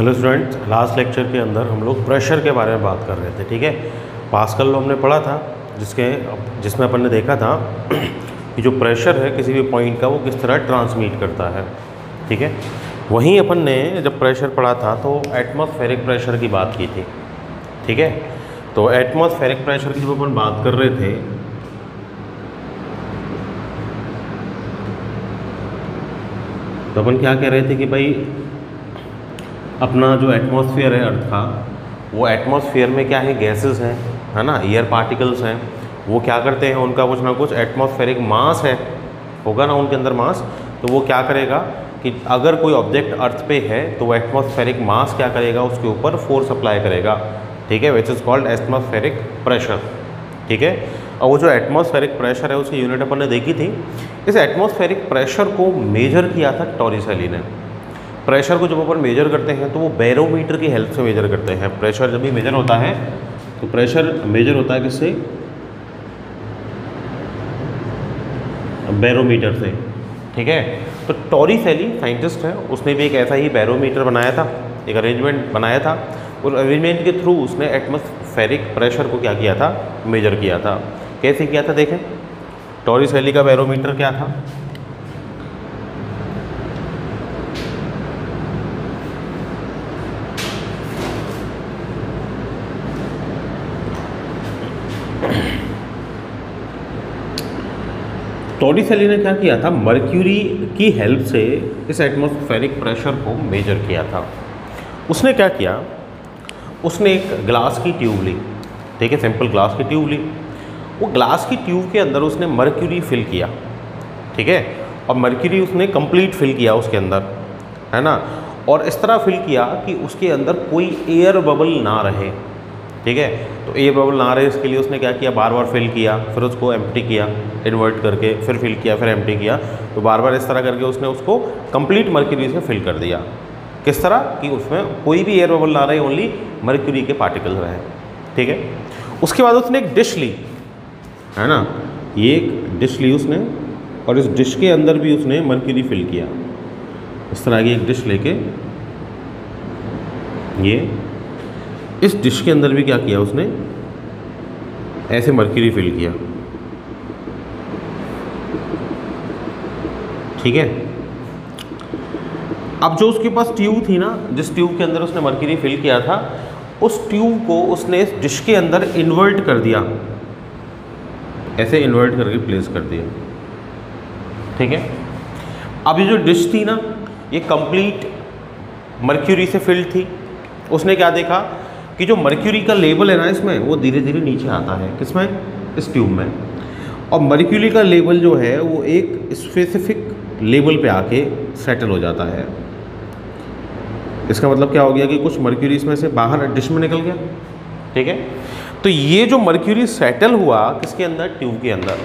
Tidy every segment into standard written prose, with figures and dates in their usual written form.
Hello students, last lecture के अंदर हम लोग प्रेशर के बारे में बात कर रहे थे। ठीक है, पास्कल लॉ हमने पढ़ा था जिसमें अपन ने देखा था कि जो प्रेशर है किसी भी पॉइंट का वो किस तरह ट्रांसमिट करता है। ठीक है, वहीं अपन ने जब प्रेशर पढ़ा था तो एटमॉस्फेरिक प्रेशर की बात की थी। ठीक है, तो एटमॉस्फेरिक प्रेशर की जब अपन बात कर रहे थे तो अपन क्या कह रहे थे कि भाई अपना जो एटमॉस्फेयर है अर्थ का, वो एटमॉस्फेयर में क्या है, गैसेस हैं, है ना, एयर पार्टिकल्स हैं। वो क्या करते हैं, उनका कुछ ना कुछ एटमॉस्फेरिक मास है, होगा ना उनके अंदर मास। तो वो क्या करेगा कि अगर कोई ऑब्जेक्ट अर्थ पे है तो वो एटमॉस्फेरिक मास क्या करेगा, उसके ऊपर फोर्स अप्लाई करेगा। ठीक है, विच इज़ कॉल्ड एटमॉस्फेरिक प्रेशर। ठीक है, और वो जो एटमॉस्फेरिक प्रेशर है उसकी यूनिट अपन ने देखी थी। इस एटमॉस्फेरिक प्रेशर को मेजर किया था टॉरिसेली ने। प्रेशर को जब अपन मेजर करते हैं तो वो बैरोमीटर की हेल्प से मेजर करते हैं। प्रेशर जब भी मेजर होता है तो प्रेशर मेजर होता है किससे, बैरोमीटर से। ठीक है, तो टॉरिसेली साइंटिस्ट है, उसने भी एक ऐसा ही बैरोमीटर बनाया था, एक अरेंजमेंट बनाया था, और अरेंजमेंट के थ्रू उसने एटमॉस्फेरिक प्रेशर को क्या किया था, मेजर किया था। कैसे किया था देखें, टॉरिसेली का बैरोमीटर क्या था, टॉरिसेली ने क्या किया था, मर्क्यूरी की हेल्प से इस एटमॉस्फेरिक प्रेशर को मेजर किया था। उसने क्या किया, उसने एक ग्लास की ट्यूब ली। ठीक है, सिंपल ग्लास की ट्यूब ली। वो ग्लास की ट्यूब के अंदर उसने मर्क्यूरी फिल किया। ठीक है, और मर्क्यूरी उसने कंप्लीट फिल किया उसके अंदर, है ना, और इस तरह फिल किया कि उसके अंदर कोई एयर बबल ना रहे। ठीक है, तो एयर बबल ना रहे इसके लिए उसने क्या किया, बार बार फिल किया, फिर उसको एम्प्टी किया इन्वर्ट करके, फिर फिल किया, फिर एम्प्टी किया। तो बार बार इस तरह करके उसने उसको कंप्लीट मर्क्यूरी से फिल कर दिया। किस तरह कि उसमें कोई भी एयर बबल ना रहे, ओनली मर्क्यूरी के पार्टिकल रहे। ठीक है, उसके बाद उसने एक डिश ली, है ना, ये एक डिश ली उसने, और इस डिश के अंदर भी उसने मर्क्यूरी फिल किया। इस तरह की एक डिश लेके ये इस डिश के अंदर भी क्या किया उसने, ऐसे मर्क्यूरी फिल किया। ठीक है, अब जो उसके पास ट्यूब थी ना, जिस ट्यूब के अंदर उसने मर्क्यूरी फिल किया था, उस ट्यूब को उसने इस डिश के अंदर इन्वर्ट कर दिया, ऐसे इन्वर्ट करके प्लेस कर दिया। ठीक है, अब ये जो डिश थी ना, ये कंप्लीट मर्क्यूरी से फिल्ड थी। उसने क्या देखा कि जो मर्क्यूरी का लेवल है ना इसमें, वो धीरे धीरे नीचे आता है। किसमें, इस ट्यूब में। और मर्क्यूरी का लेवल जो है वो एक स्पेसिफिक लेवल पे आके सेटल हो जाता है। इसका मतलब क्या हो गया कि कुछ मर्क्यूरी इसमें से बाहर डिश में निकल गया। ठीक है, तो ये जो मर्क्यूरी सेटल हुआ किसके अंदर, ट्यूब के अंदर।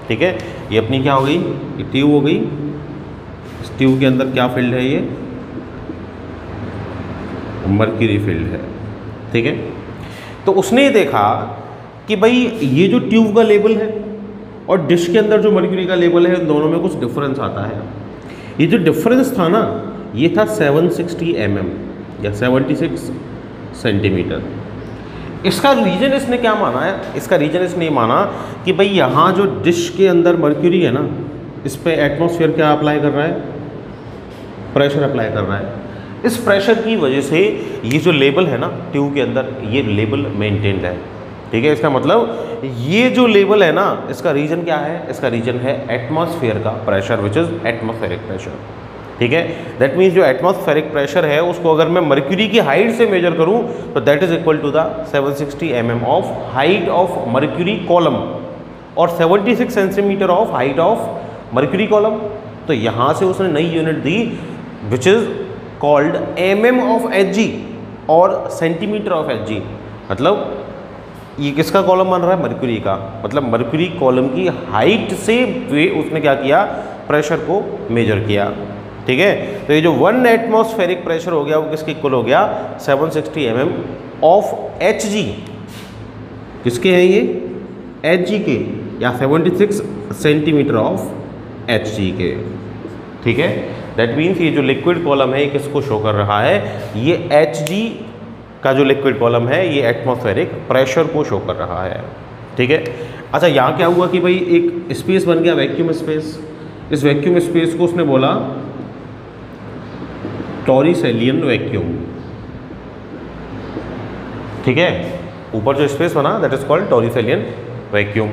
ठीक है, ये अपनी क्या हो गई, ये ट्यूब हो गई। इस ट्यूब के अंदर क्या फील्ड है, ये मर्क्यूरी फील्ड है। ठीक है, तो उसने ये देखा कि भाई ये जो ट्यूब का लेवल है और डिश के अंदर जो मर्क्यूरी का लेवल है, दोनों में कुछ डिफरेंस आता है। ये जो डिफरेंस था ना, ये था 760 mm या 76 सेंटीमीटर। इसका रीजन इसने क्या माना है, इसका रीजन इसने ये माना कि भाई यहाँ जो डिश के अंदर मर्क्यूरी है ना, इस पे एटमॉस्फेयर क्या अप्लाई कर रहा है, प्रेशर अप्लाई कर रहा है। इस प्रेशर की वजह से ये जो लेवल है ना ट्यूब के अंदर, ये लेवल मेंटेन्ड है। ठीक है, इसका मतलब ये जो लेवल है ना, इसका रीजन क्या है, इसका रीजन है एटमॉस्फेयर का pressure, which is atmospheric pressure. ठीक है, दैट मीन्स जो एटमॉस्फेरिक प्रेशर है उसको अगर मैं मर्क्यूरी की हाइट से मेजर करूं तो that is equal to the 760 mm of height of mercury column और 76 centimetre of height of mercury column. तो यहाँ से उसने नई यूनिट दी which is called mm of Hg और सेंटीमीटर ऑफ Hg। मतलब ये किसका कॉलम बन रहा है, मर्क्यूरी का। मतलब मर्क्यूरी कॉलम की हाइट से वे उसने क्या किया, प्रेशर को मेजर किया। ठीक है, तो ये जो 1 एटमॉस्फेरिक प्रेशर हो गया वो किसके इक्वल हो गया, 760 mm ऑफ Hg। किसके हैं ये, Hg के, या 76 सेंटीमीटर ऑफ Hg के। ठीक है, दैट मीन्स ये जो लिक्विड कॉलम है ये किसको शो कर रहा है, ये Hg का जो लिक्विड कॉलम है ये एटमॉस्फेरिक प्रेशर को शो कर रहा है। ठीक है। अच्छा यहाँ क्या हुआ कि भाई एक स्पेस बन गया, वैक्यूम स्पेस। इस वैक्यूम स्पेस को उसने बोला टॉरिसेलियन वैक्यूम। ठीक है, ऊपर जो स्पेस बना दैट इज कॉल्ड टॉरिसेलियन वैक्यूम।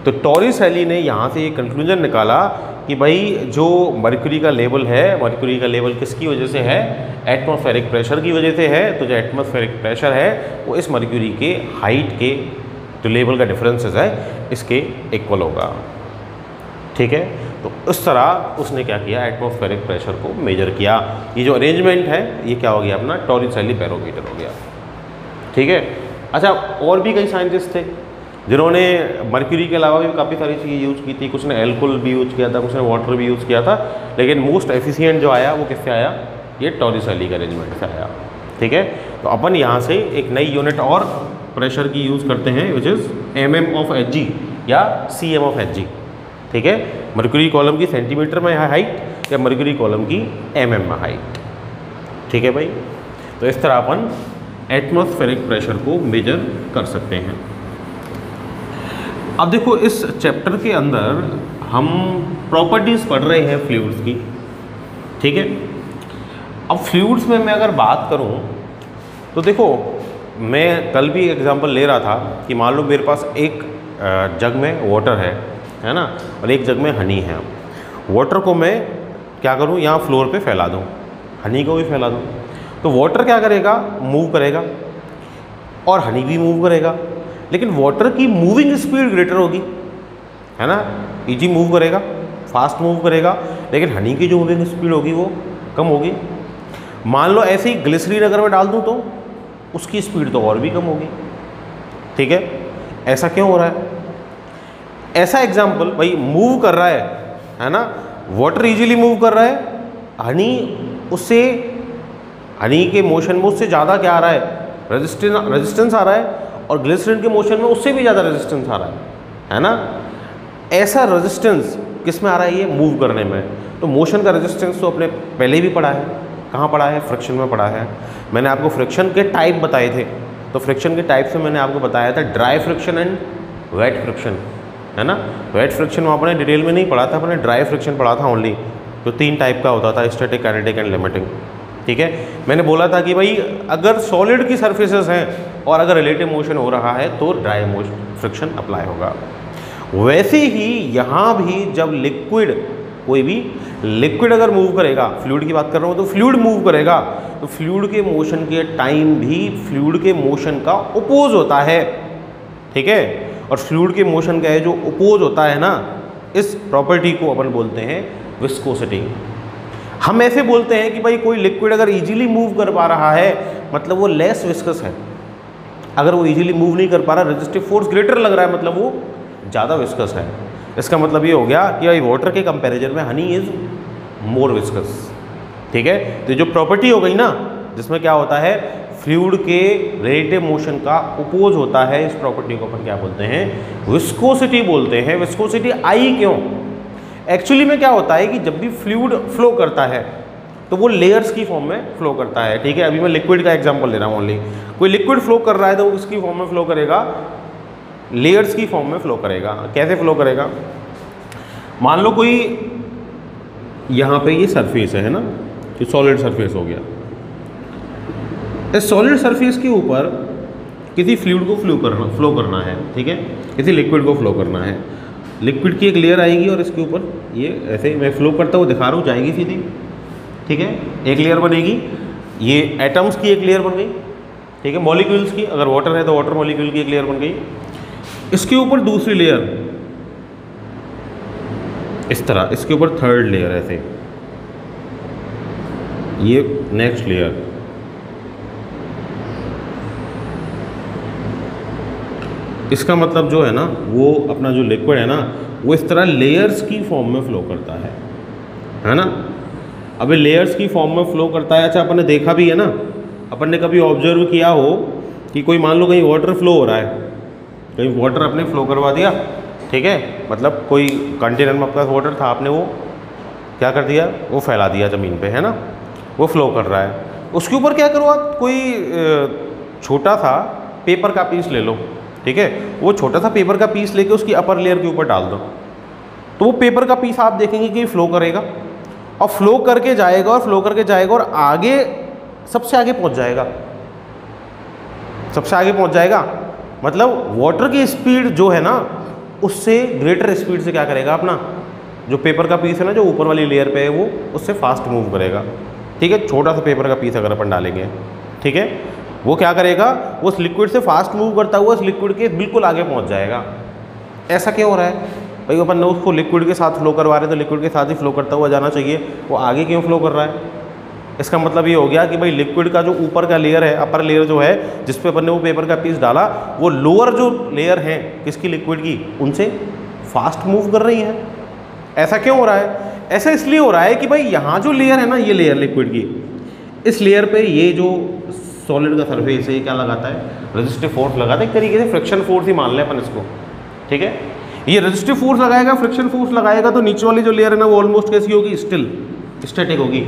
तो टॉरिसेली ने यहाँ से ये कंक्लूजन निकाला कि भाई जो मर्क्यूरी का लेवल है, मर्क्यूरी का लेवल किसकी वजह से है, एटमॉस्फेरिक प्रेशर की वजह से है। तो जो एटमॉस्फेरिक प्रेशर है वो इस मर्क्यूरी के हाइट के जो लेवल का डिफरेंसेस है इसके इक्वल होगा। ठीक है, तो इस तरह उसने क्या किया, एटमॉस्फेरिक प्रेशर को मेजर किया। ये जो अरेंजमेंट है ये क्या हो गया अपना टॉरिसेली बैरोमीटर हो गया। ठीक है। अच्छा और भी कई साइंटिस्ट थे जिन्होंने मर्क्यूरी के अलावा भी काफ़ी सारी चीज़ें यूज़ की थी। कुछ ने एल्कोहल भी यूज़ किया था, कुछ ने वाटर भी यूज़ किया था, लेकिन मोस्ट एफिशिएंट जो आया वो किससे आया, ये टॉरिसेली के अरेंजमेंट से आया। ठीक है, तो अपन यहाँ से एक नई यूनिट और प्रेशर की यूज़ करते हैं which is mm of Hg या cm ऑफ Hg। ठीक है, मर्क्यूरी कॉलम की सेंटीमीटर में हाइट या मर्क्यूरी कॉलम की mm में हाइट। ठीक है भाई, तो इस तरह अपन एटमॉस्फेरिक प्रेशर को मेजर कर सकते हैं। अब देखो इस चैप्टर के अंदर हम प्रॉपर्टीज़ पढ़ रहे हैं फ्लूइड्स की। ठीक है, अब फ्लूइड्स में मैं अगर बात करूं तो देखो मैं कल भी एग्जांपल ले रहा था कि मान लो मेरे पास एक जग में वाटर है ना, और एक जग में हनी है। वाटर को मैं क्या करूं, यहाँ फ्लोर पे फैला दूं, हनी को भी फैला दूं, तो वाटर क्या करेगा, मूव करेगा और हनी भी मूव करेगा, लेकिन वाटर की मूविंग स्पीड ग्रेटर होगी, है ना, इजी मूव करेगा, फास्ट मूव करेगा, लेकिन हनी की जो मूविंग स्पीड होगी वो कम होगी। मान लो ऐसे ही ग्लिसरीन अगर मैं डाल दूं तो उसकी स्पीड तो और भी कम होगी। ठीक है, ऐसा क्यों हो रहा है? ऐसा एग्जाम्पल भाई मूव कर रहा है ना, वाटर इजीली मूव कर रहा है, हनी के मोशन में उससे ज़्यादा क्या आ रहा है, रेजिस्टेंस आ रहा है, और ग्लिसरीन के मोशन में उससे भी ज़्यादा रेजिस्टेंस आ रहा है ना। ऐसा रेजिस्टेंस किस में आ रहा है, ये मूव करने में। तो मोशन का रेजिस्टेंस तो अपने पहले भी पढ़ा है, कहाँ पढ़ा है, फ्रिक्शन में पढ़ा है। मैंने आपको फ्रिक्शन के टाइप बताए थे, तो फ्रिक्शन के टाइप से मैंने आपको बताया था dry friction and wet friction, है ना। वेट फ्रिक्शन में अपने डिटेल में नहीं पढ़ा था, अपने ड्राई फ्रिक्शन पढ़ा था ओनली, जो 3 टाइप का होता था, स्टैटिक, काइनेटिक एंड लिमिटिंग। ठीक है, मैंने बोला था कि भाई अगर सॉलिड की सर्फेसेस हैं और अगर रिलेटिव मोशन हो रहा है तो ड्राई मोशन फ्रिक्शन अप्लाई होगा। वैसे ही यहाँ भी जब लिक्विड, कोई भी लिक्विड अगर मूव करेगा, फ्लूइड की बात कर रहा हूँ, तो फ्लूइड मूव करेगा तो फ्लूइड के मोशन के टाइम भी फ्लूइड के मोशन का अपोज होता है। ठीक है, और फ्लूइड के मोशन का है जो अपोज होता है ना, इस प्रॉपर्टी को अपन बोलते हैं विस्कोसिटी। हम ऐसे बोलते हैं कि भाई कोई लिक्विड अगर इजीली मूव कर पा रहा है मतलब वो लेस विस्कस है, अगर वो इजीली मूव नहीं कर पा रहा, रेजिस्टिव फोर्स ग्रेटर लग रहा है मतलब वो ज़्यादा विस्कस है। इसका मतलब ये हो गया कि भाई वाटर के कंपैरिजन में हनी इज़ मोर विस्कस। ठीक है, तो जो प्रॉपर्टी हो गई ना जिसमें क्या होता है, फ्लूइड के रिलेटिव मोशन का अपोज होता है, इस प्रॉपर्टी को अपन क्या बोलते हैं, विस्कोसिटी बोलते हैं। विस्कोसिटी आई क्यों, एक्चुअली में क्या होता है कि जब भी फ्लूइड फ्लो करता है तो वो लेयर्स की फॉर्म में फ्लो करता है। ठीक है, अभी मैं लिक्विड का एग्जांपल ले रहा हूँ ओनली। कोई लिक्विड फ्लो कर रहा है तो वो किसकी फॉर्म में फ्लो करेगा, लेयर्स की फॉर्म में फ्लो करेगा। कैसे फ्लो करेगा, मान लो कोई यहाँ पे ये सरफेस है ना, ये सॉलिड सरफेस हो गया, इस सॉलिड सरफेस के ऊपर किसी फ्लूइड को फ्लो करना है। ठीक है, किसी लिक्विड को फ्लो करना है, लिक्विड की एक लेयर आएगी और इसके ऊपर ये ऐसे मैं फ्लो करता हुआ दिखा रहा हूँ, जाएगी सीधी। ठीक है, एक लेयर बनेगी, ये एटम्स की एक लेयर बन गई। ठीक है, मॉलिक्यूल्स की, अगर वाटर है तो वाटर मॉलिक्यूल की एक लेयर बन गई, इसके ऊपर दूसरी लेयर, इस तरह इसके ऊपर थर्ड लेयर, ऐसे ये नेक्स्ट लेयर, इसका मतलब जो है ना वो अपना जो लिक्विड है ना वो इस तरह लेयर्स की फॉर्म में फ्लो करता है ना। अब ये लेयर्स की फॉर्म में फ्लो करता है। अच्छा, अपन ने देखा भी है ना, अपन ने कभी ऑब्जर्व किया हो कि कोई मान लो कहीं वाटर फ्लो हो रहा है, कहीं वाटर आपने फ्लो करवा दिया। ठीक है, मतलब कोई कंटेनर में आपका वाटर था, आपने वो क्या कर दिया, वो फैला दिया ज़मीन पे, है ना, वो फ्लो कर रहा है। उसके ऊपर क्या करो आप, कोई छोटा सा पेपर का पीस ले लो, ठीक है, वो छोटा सा पेपर का पीस लेके उसकी अपर लेयर के ऊपर डाल दो, तो वो पेपर का पीस आप देखेंगे कि फ्लो करेगा और फ्लो करके जाएगा और फ्लो करके जाएगा और आगे सबसे आगे पहुंच जाएगा, सबसे आगे पहुंच जाएगा। मतलब वाटर की स्पीड जो है ना उससे ग्रेटर स्पीड से क्या करेगा, अपना जो पेपर का पीस है ना जो ऊपर वाली लेयर पे है वो उससे फास्ट मूव करेगा, ठीक है। छोटा सा पेपर का पीस अगर अपन डालेंगे, ठीक है, वो क्या करेगा, वो उस लिक्विड से फास्ट मूव करता हुआ उस लिक्विड के बिल्कुल आगे पहुंच जाएगा। ऐसा क्यों हो रहा है भाई, अपन ने उसको लिक्विड के साथ फ्लो करवा रहे हैं तो लिक्विड के साथ ही फ्लो करता हुआ जाना चाहिए, वो आगे क्यों फ्लो कर रहा है। इसका मतलब ये हो गया कि भाई लिक्विड का जो ऊपर का लेयर है, अपर लेयर जो है जिस पे अपन ने वो पेपर का पीस डाला, वो लोअर जो लेयर है किसकी, लिक्विड की, उनसे फास्ट मूव कर रही है। ऐसा क्यों हो रहा है, ऐसा इसलिए हो रहा है कि भाई यहाँ जो लेयर है ना, ये लेयर लिक्विड की, इस लेयर पे ये जो सॉलिड का सरफेस है ये क्या लगाता है, रेजिस्टिव फोर्स लगाता है, एक तरीके से फ्रिक्शन फोर्स ही मान लें अपन इसको, ठीक है। ये रेजिस्टिव फोर्स लगाएगा, फ्रिक्शन फोर्स लगाएगा, तो नीचे वाली जो लेयर है ना वो ऑलमोस्ट कैसी होगी, स्टिल स्टैटिक होगी,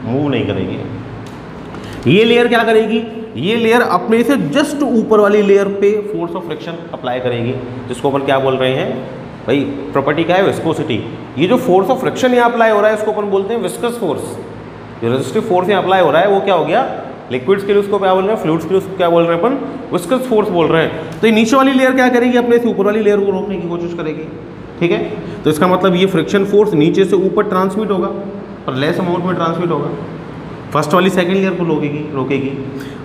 मूव नहीं करेगी। ये लेयर क्या करेगी, ये लेयर अपने से जस्ट ऊपर वाली लेयर पे फोर्स ऑफ फ्रिक्शन अप्लाई करेगी, जिसको अपन क्या बोल रहे हैं भाई, प्रॉपर्टी क्या है, विस्कोसिटी। ये जो फोर्स ऑफ फ्रिक्शन यहाँ अप्लाई हो रहा है इसको अपन बोलते हैं विस्कस फोर्स। जो रेजिस्टिव फोर्स यहाँ अप्लाई हो रहा है वो क्या हो गया, लिक्विड्स के लिए उसको क्या बोल रहे हैं, फ्लूइड्स के लिए उसको क्या बोल रहे हैं अपन, विस्कस फोर्स बोल रहे हैं। तो ये नीचे वाली लेयर क्या करेगी, अपने से ऊपर वाली लेयर को रोकने की कोशिश करेगी, ठीक है। तो इसका मतलब ये फ्रिक्शन फोर्स नीचे से ऊपर ट्रांसमिट होगा पर लेस अमाउंट में ट्रांसमिट होगा। फर्स्ट वाली सेकंड लेयर को रोकेगी,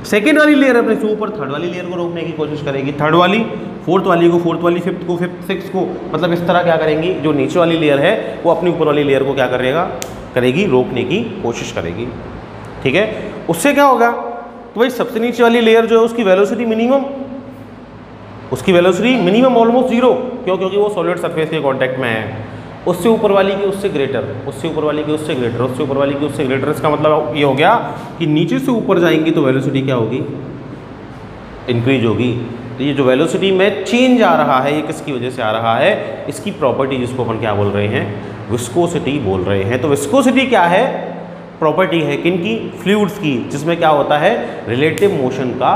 सेकंड वाली लेयर अपने से ऊपर थर्ड वाली लेयर को रोकने की कोशिश करेगी, थर्ड वाली फोर्थ वाली को, फोर्थ वाली फिफ्थ को, फिफ्थ सिक्स को, मतलब इस तरह क्या करेंगी, जो नीचे वाली लेयर है वो अपनी ऊपर वाली लेयर को क्या करेगी, रोकने की कोशिश करेगी, ठीक है। उससे क्या होगा, तो भाई सबसे नीचे वाली लेयर जो है उसकी वेलोसिटी मिनिमम ऑलमोस्ट जीरो, क्योंकि वो सॉलिड सरफेस के कांटेक्ट में है। उससे ऊपर वाली की उससे ग्रेटर, उससे ऊपर वाली की उससे ग्रेटर, उससे ऊपर वाली की उससे ग्रेटर। इसका मतलब ये हो गया कि नीचे से ऊपर जाएंगी तो वेलोसिटी क्या होगी, इंक्रीज होगी। तो ये जो वेलोसिटी में चेंज आ रहा है ये किसकी वजह से आ रहा है, इसकी प्रॉपर्टी जिसको अपन क्या बोल रहे हैं, विस्कोसिटी बोल रहे हैं। तो विस्कोसिटी क्या है, प्रॉपर्टी है किनकी, फ्लूइड्स की, जिसमें क्या होता है, रिलेटिव मोशन का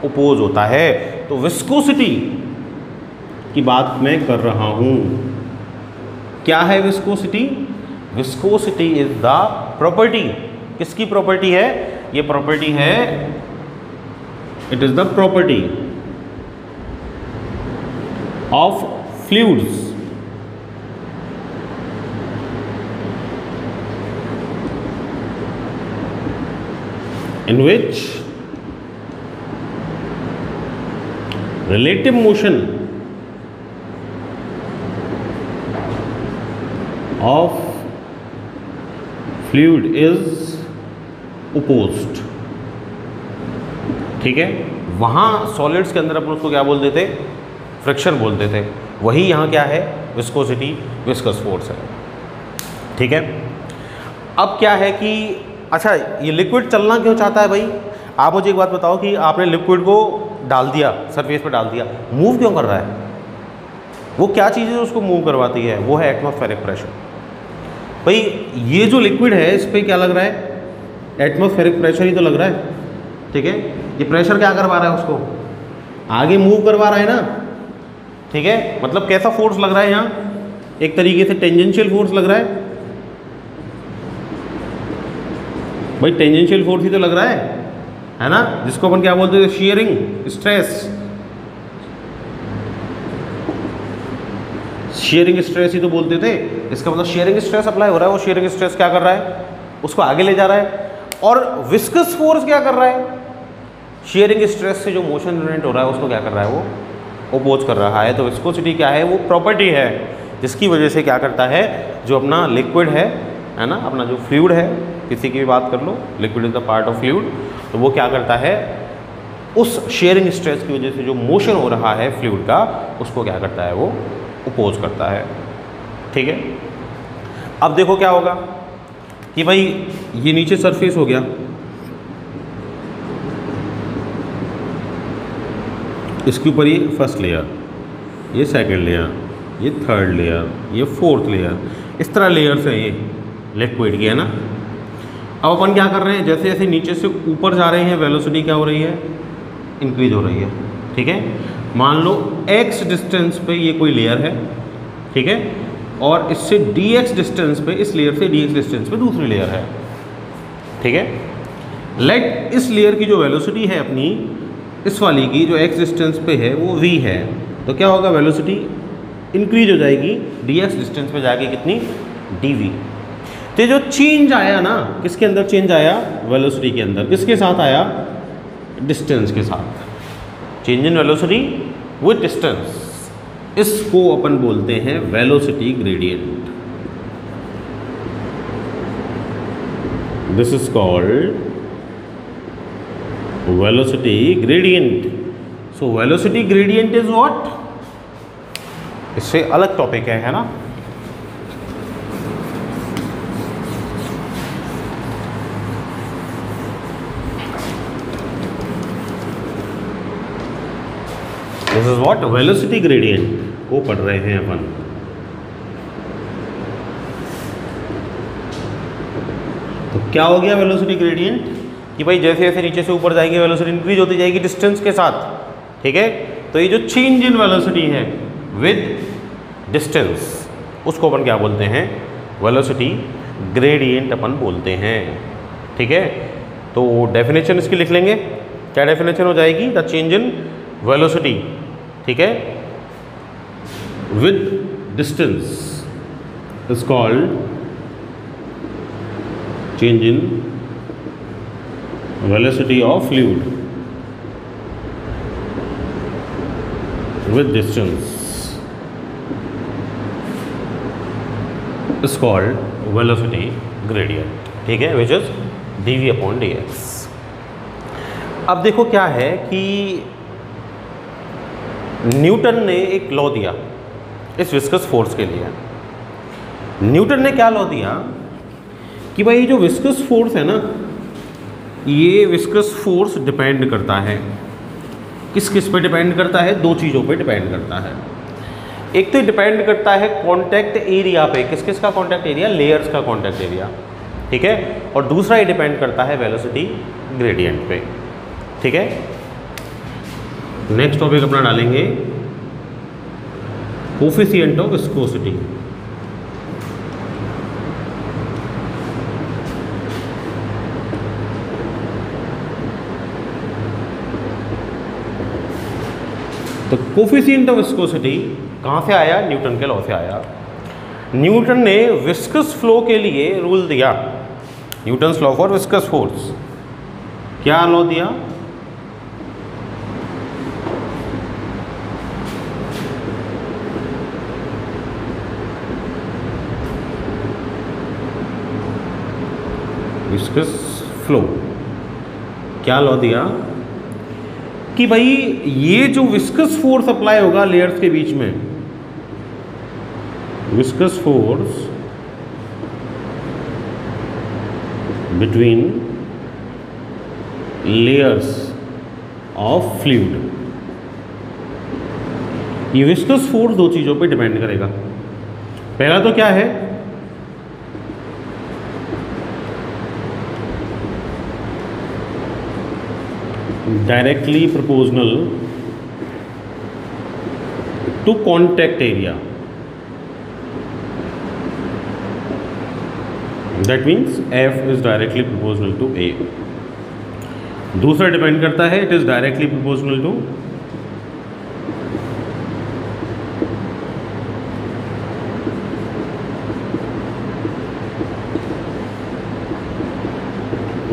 अपोज होता है। तो विस्कोसिटी की बात मैं कर रहा हूं। क्या है viscosity, viscosity is the property, किसकी प्रॉपर्टी है, ये प्रॉपर्टी है, it is the property of fluids in which relative motion of fluid is opposed, ठीक है। वहाँ सॉलिड्स के अंदर अपन उसको क्या बोलते थे, फ्रिक्शन बोलते थे, वही यहाँ क्या है, विस्कोसिटी, विस्कस फोर्स है, ठीक है। अब क्या है कि अच्छा ये लिक्विड चलना क्यों चाहता है भाई, आप मुझे एक बात बताओ कि आपने लिक्विड को डाल दिया, सरफेस पे डाल दिया, मूव क्यों कर रहा है, वो क्या चीज़ है उसको मूव करवाती है, वो है एटमॉस्फेरिक प्रेशर। भाई ये जो लिक्विड है इस पर क्या लग रहा है, एटमॉस्फेरिक प्रेशर ही तो लग रहा है, ठीक है। ये प्रेशर क्या करवा रहा है, उसको आगे मूव करवा रहा है ना, ठीक है। मतलब कैसा फोर्स लग रहा है यहाँ, एक तरीके से टेंजेंशियल फोर्स लग रहा है भाई, टेंजेंशियल फोर्स ही तो लग रहा है ना, जिसको अपन क्या बोलते थे, शियरिंग स्ट्रेस, शियरिंग स्ट्रेस ही तो बोलते थे। इसका मतलब शियरिंग स्ट्रेस अप्लाई हो रहा है, वो शियरिंग स्ट्रेस क्या कर रहा है, उसको आगे ले जा रहा है। और विस्कस फोर्स क्या कर रहा है, शियरिंग स्ट्रेस से जो मोशन जनरेट हो रहा है उसको क्या कर रहा है, वो अपोज कर रहा है। तो विस्कोसिटी क्या है, वो प्रॉपर्टी है जिसकी वजह से क्या करता है, जो अपना लिक्विड है ना, अपना जो फ्लूइड है, किसी की भी बात कर लो, liquid is the part of fluid, तो वो क्या करता है, उस शेयरिंग स्ट्रेस की वजह से जो मोशन हो रहा है फ्लूइड का, उसको क्या करता है, वो अपोज करता है, ठीक है। अब देखो क्या होगा कि भाई ये नीचे सरफेस हो गया, इसके ऊपर ये फर्स्ट लेयर, ये सेकंड लेयर, ये थर्ड लेयर, ये फोर्थ लेयर, इस तरह लेयर्स हैं ये, लिक्विड की, है ना। अब अपन क्या कर रहे हैं, जैसे जैसे नीचे से ऊपर जा रहे हैं वेलोसिटी क्या हो रही है, इंक्रीज हो रही है, ठीक है। मान लो x डिस्टेंस पे ये कोई लेयर है, ठीक है, और इससे dx डिस्टेंस पे, इस लेयर से dx डिस्टेंस पे दूसरी लेयर है, ठीक है। लेट इस लेयर की जो वेलोसिटी है अपनी, इस वाली की जो x डिस्टेंस पे है वो v है, तो क्या होगा, वेलोसिटी इंक्रीज हो जाएगी dx डिस्टेंस पे जाके कितनी, dv। तो जो चेंज आया ना, किसके अंदर चेंज आया, वेलोसिटी के अंदर, किसके साथ आया, डिस्टेंस के साथ। Change in velocity with distance, इसको अपन बोलते हैं velocity gradient. This is called velocity gradient. So velocity gradient is what, इससे अलग टॉपिक है ना। This is what, velocity gradient को पढ़ रहे हैं अपन। तो क्या हो गया वेलोसिटी ग्रेडियंट, कि भाई जैसे जैसे नीचे से ऊपर जाएंगे वेलोसिटी इंक्रीज होती जाएगी डिस्टेंस के साथ, ठीक है। तो ये जो चेंज इन वेलोसिटी है विद डिस्टेंस, उसको अपन क्या बोलते हैं, वेलोसिटी ग्रेडियंट अपन बोलते हैं, ठीक है। तो डेफिनेशन इसकी लिख लेंगे, क्या डेफिनेशन हो जाएगी, द चेंज इन वेलोसिटी, ठीक है, with distance is called change in velocity of fluid with distance is called velocity gradient, ठीक है, which is dv upon dx। अब देखो क्या है कि न्यूटन ने एक लॉ दिया इस विस्कस फोर्स के लिए। न्यूटन ने क्या लॉ दिया कि भाई जो विस्कस फोर्स है ना, ये विस्कस फोर्स डिपेंड करता है, किस किस पे डिपेंड करता है, दो चीज़ों पे डिपेंड करता है। एक तो डिपेंड करता है कांटेक्ट एरिया पे, किस किस का कांटेक्ट एरिया, लेयर्स का कांटेक्ट एरिया, ठीक है। और दूसरा ये डिपेंड करता है वेलोसिटी ग्रेडियंट पे, ठीक है। नेक्स्ट टॉपिक अपना डालेंगे कोफिशिएंट ऑफ विस्कोसिटी। तो कोफिशिएंट ऑफ विस्कोसिटी कहाँ से आया, न्यूटन के लॉ से आया। न्यूटन ने विस्कस फ्लो के लिए रूल दिया, Newton's law for viscous force. क्या लॉ दिया, विस्कस फ्लो, क्या लॉ दिया कि भाई ये जो विस्कस फोर्स अप्लाई होगा लेयर्स के बीच में, viscous force between layers of fluid, ये विस्कस फोर्स दो चीजों पे डिपेंड करेगा। पहला तो क्या है, directly proportional to contact area, that means F is directly proportional to A। दूसरा डिपेंड करता है, it is directly proportional to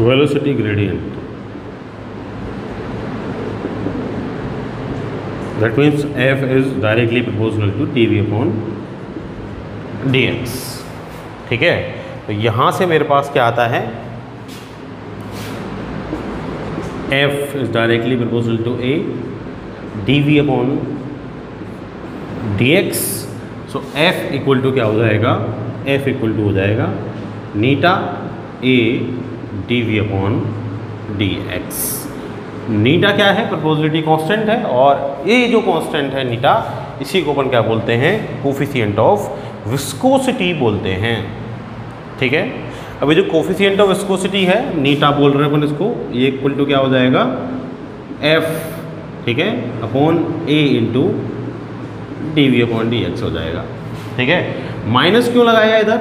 velocity gradient, that means F is directly proportional to dv upon dx, ठीक है। तो यहाँ से मेरे पास क्या आता है, F is directly proportional to A dv upon dx। So F equal to क्या हो जाएगा, F इक्वल टू हो जाएगा eta A dv upon dx। Eta क्या है, प्रोपोर्शनलिटी कांस्टेंट है, और ये जो कांस्टेंट है नीटा, इसी को अपन क्या बोलते हैं, कोफिशिएंट ऑफ विस्कोसिटी बोलते हैं, ठीक है। अभी जो कोफिशिएंट ऑफ विस्कोसिटी है नीटा बोल रहे हैं अपन इसको, ये इक्वल टू क्या हो जाएगा F, ठीक है, upon A into dV upon dx हो जाएगा। ठीक है, माइनस क्यों लगाया इधर,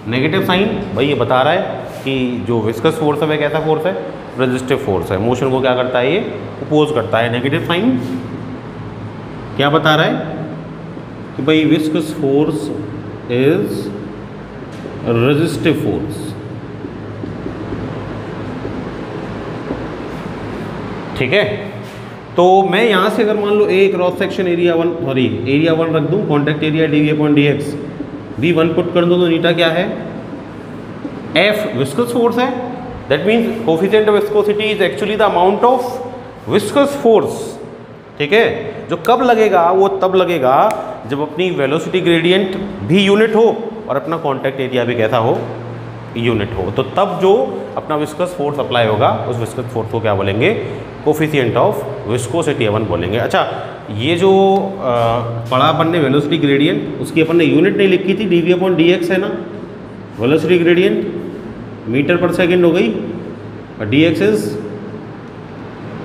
नेगेटिव साइन, भाई ये बता रहा है कि जो विस्कस फोर्स है वह कैसा फोर्स है, रेजिस्टिव फोर्स है, मोशन को क्या करता है ये अपोज करता है। नेगेटिव साइन क्या बता रहा है कि भाई viscous force is resistive force. ठीक है, तो मैं यहाँ से अगर मान लो a cross section area 1 sorry area 1 रख दूँ, contact area dV upon dx, V1 put कर दूँ तो नीटा क्या है, F विस्कस फोर्स है। That means coefficient of viscosity is actually the amount of viscous force. ठीक है, जो कब लगेगा, वो तब लगेगा जब अपनी वेलोसिटी ग्रेडियंट भी यूनिट हो और अपना कॉन्टैक्ट एरिया भी कैसा हो, यूनिट हो, तो तब जो अपना विस्कस फोर्स अप्लाई होगा उस विस्कस फोर्स को क्या बोलेंगे, कोफिशिएंट ऑफ विस्कोसिटी अपन बोलेंगे। अच्छा, ये जो पढ़ा अपन ने वेलोसिटी ग्रेडियंट, उसकी अपन ने यूनिट नहीं लिखी थी, dV अपॉन dx है ना, वेलोसिटी ग्रेडियंट मीटर पर सेकेंड हो गई और dx इज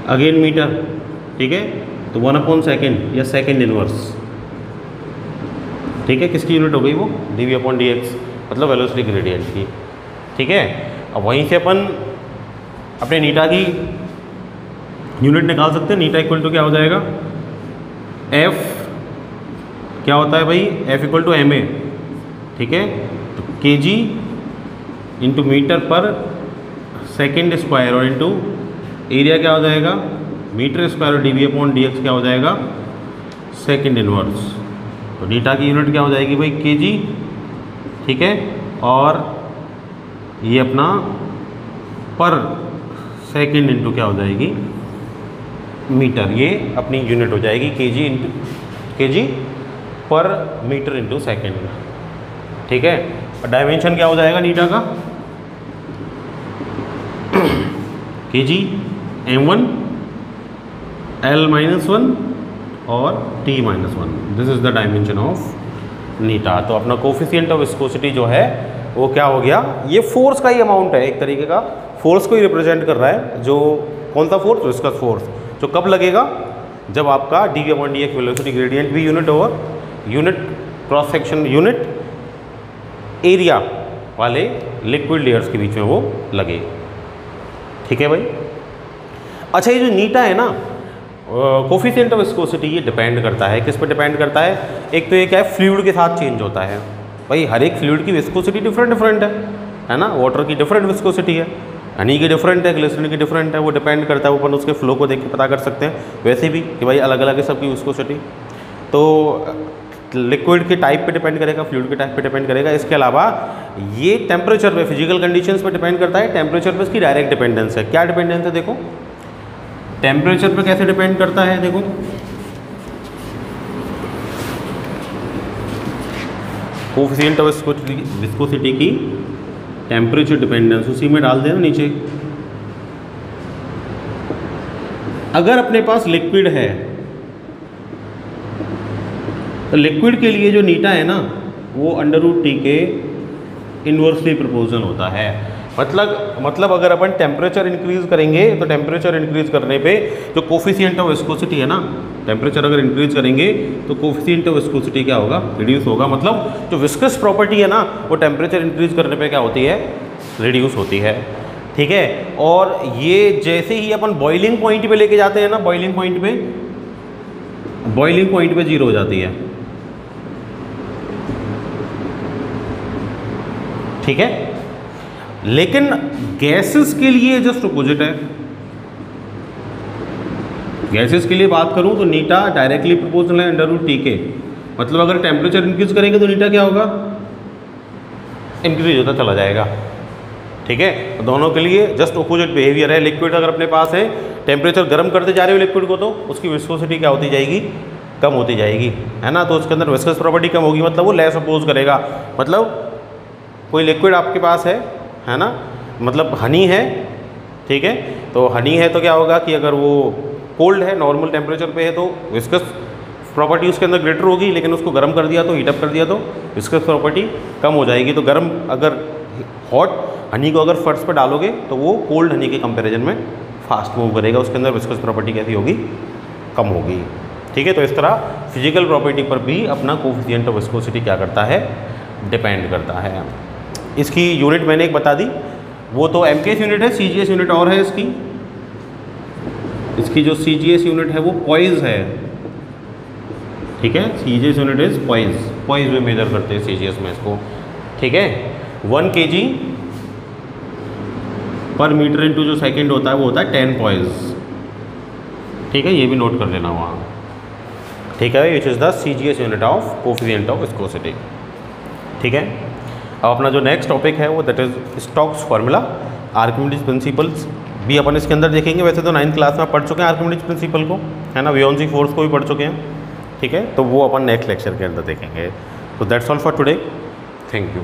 अगेन मीटर। ठीक है, तो 1 अपॉन सेकेंड या सेकेंड इनवर्स, ठीक है, किसकी यूनिट हो गई वो, dV अपॉन dx, मतलब वेलोसिटी ग्रेडियंट की। ठीक है, अब वहीं से अपन अपने नीटा की यूनिट निकाल सकते हैं। नीटा इक्वल टू क्या हो जाएगा, F क्या होता है भाई, F इक्वल टू ma। ठीक है, तो kg इंटू मीटर पर सेकेंड स्क्वायर और इंटू एरिया क्या हो जाएगा, मीटर स्क्वायर और dV अपॉन dx क्या हो जाएगा, सेकेंड इनवर्स। तो नीटा की यूनिट क्या हो जाएगी भाई, kg। ठीक है, और ये अपना पर सेकेंड इंटू क्या हो जाएगी, मीटर, ये अपनी यूनिट हो जाएगी kg पर मीटर इंटू सेकेंड। ठीक है, और डायमेंशन क्या हो जाएगा नीटा का, kg m1 l-1 और t-1, this is the dimension of नीटा। तो अपना कोफिशिएंट ऑफ विस्कोसिटी जो है वो क्या हो गया, ये फोर्स का ही अमाउंट है, एक तरीके का फोर्स को ही रिप्रेजेंट कर रहा है। जो कौन सा फोर्स, विस्कस फोर्स, जो कब लगेगा, जब आपका dV upon dx velocity gradient भी unit over unit cross section unit area वाले लिक्विड लेयर्स के बीच में वो लगे। ठीक है भाई। अच्छा, ये जो नीटा है ना, कोफिशिएंट ऑफ विस्कोसिटी, ये डिपेंड करता है, किस पे डिपेंड करता है, एक तो ये क्या है, फ्लूइड के साथ चेंज होता है भाई। हर एक फ्लूइड की विस्कोसिटी डिफरेंट है ना, वाटर की डिफरेंट विस्कोसिटी है, हनी की डिफरेंट है, ग्लिसरीन की डिफरेंट है, वो डिपेंड करता है, वो अपन उसके फ्लो को देख के पता कर सकते हैं। वैसे भी कि भाई अलग अलग है सबकी विस्कोसिटी, तो लिक्विड के टाइप पे डिपेंड करेगा, फ्लूइड के टाइप पे डिपेंड करेगा। इसके अलावा ये टेम्परेचर पे, फिजिकल कंडीशंस पे डिपेंड करता है। टेम्परेचर पे इसकी डायरेक्ट डिपेंडेंस है। क्या डिपेंडेंस है, देखो टेम्परेचर पे कैसे डिपेंड करता है, देखो कोफिशिएंट ऑफ विस्कोसिटी की टेम्परेचर डिपेंडेंस, उसी में डाल देना नीचे। अगर अपने पास लिक्विड है तो लिक्विड के लिए जो नीटा है ना, वो अंडर रूट टी के इन्वर्सली प्रोपोर्शनल होता है। मतलब अगर अपन टेम्परेचर इंक्रीज करेंगे तो टेम्परेचर इंक्रीज करने पे जो कोफिशिएंट ऑफ विस्कोसिटी है ना, टेम्परेचर अगर इंक्रीज करेंगे तो कोफिशिएंट ऑफ विस्कोसिटी क्या होगा, रिड्यूस होगा। मतलब जो विस्कस प्रॉपर्टी है ना, वो टेम्परेचर इंक्रीज करने पे क्या होती है, रिड्यूस होती है। ठीक है, और ये जैसे ही अपन बॉइलिंग पॉइंट पे लेके जाते हैं ना, बॉइलिंग पॉइंट पे जीरो हो जाती है। ठीक है, लेकिन गैसेस के लिए जस्ट अपोजिट है। गैसेस के लिए बात करूं तो नीटा डायरेक्टली प्रोपोर्शनल है अंडर रूट टी के। मतलब अगर टेम्परेचर इंक्रीज करेंगे तो नीटा क्या होगा, इंक्रीज होता चला जाएगा। ठीक है, तो दोनों के लिए जस्ट अपोजिट बिहेवियर है। लिक्विड अगर अपने पास है, टेम्परेचर गर्म करते जा रहे हो लिक्विड को, तो उसकी विस्कोसिटी क्या होती जाएगी, कम होती जाएगी, है ना। तो उसके अंदर विस्कस प्रॉपर्टी कम होगी, मतलब वो लेस अपोज करेगा। मतलब कोई लिक्विड आपके पास है ना, मतलब हनी है, ठीक है, तो हनी है तो क्या होगा कि अगर वो कोल्ड है, नॉर्मल टेम्परेचर पे है, तो विस्कस प्रॉपर्टी उसके अंदर ग्रेटर होगी, लेकिन उसको गर्म कर दिया तो, हीटअप कर दिया तो विस्कस प्रॉपर्टी कम हो जाएगी। तो गर्म अगर हॉट हनी को अगर फर्स्ट पर डालोगे तो वो कोल्ड हनी के कंपैरिजन में फास्ट मूव करेगा, उसके अंदर विस्कस प्रॉपर्टी कैसी होगी, कम होगी। ठीक है, तो इस तरह फिजिकल प्रॉपर्टी पर भी अपना कोफिशिएंट ऑफ विस्कोसिटी क्या करता है, डिपेंड करता है। इसकी यूनिट मैंने एक बता दी, वो तो एमकेएस यूनिट है, सीजीएस यूनिट और है इसकी जो सीजीएस यूनिट है वो पॉइज है। ठीक है, सीजीएस यूनिट इज पॉइज में मेजर करते हैं सीजीएस में इसको। ठीक है, 1 kg पर मीटर इंटू जो सेकेंड होता है वो होता है 10 पॉइज। ठीक है, ये भी नोट कर लेना वहाँ। ठीक है, which is the CGS unit of coefficient of viscosity. ठीक है, अब अपना जो नेक्स्ट टॉपिक है वो that is Stokes formula, Archimedes principles भी अपन इसके अंदर देखेंगे। वैसे तो 9th क्लास में पढ़ चुके हैं आर्किमिडीज प्रिंसिपल को, है ना, वियोंसी फोर्स को भी पढ़ चुके हैं। ठीक है, तो वो अपन नेक्स्ट लेक्चर के अंदर देखेंगे। तो that's all for today, thank you.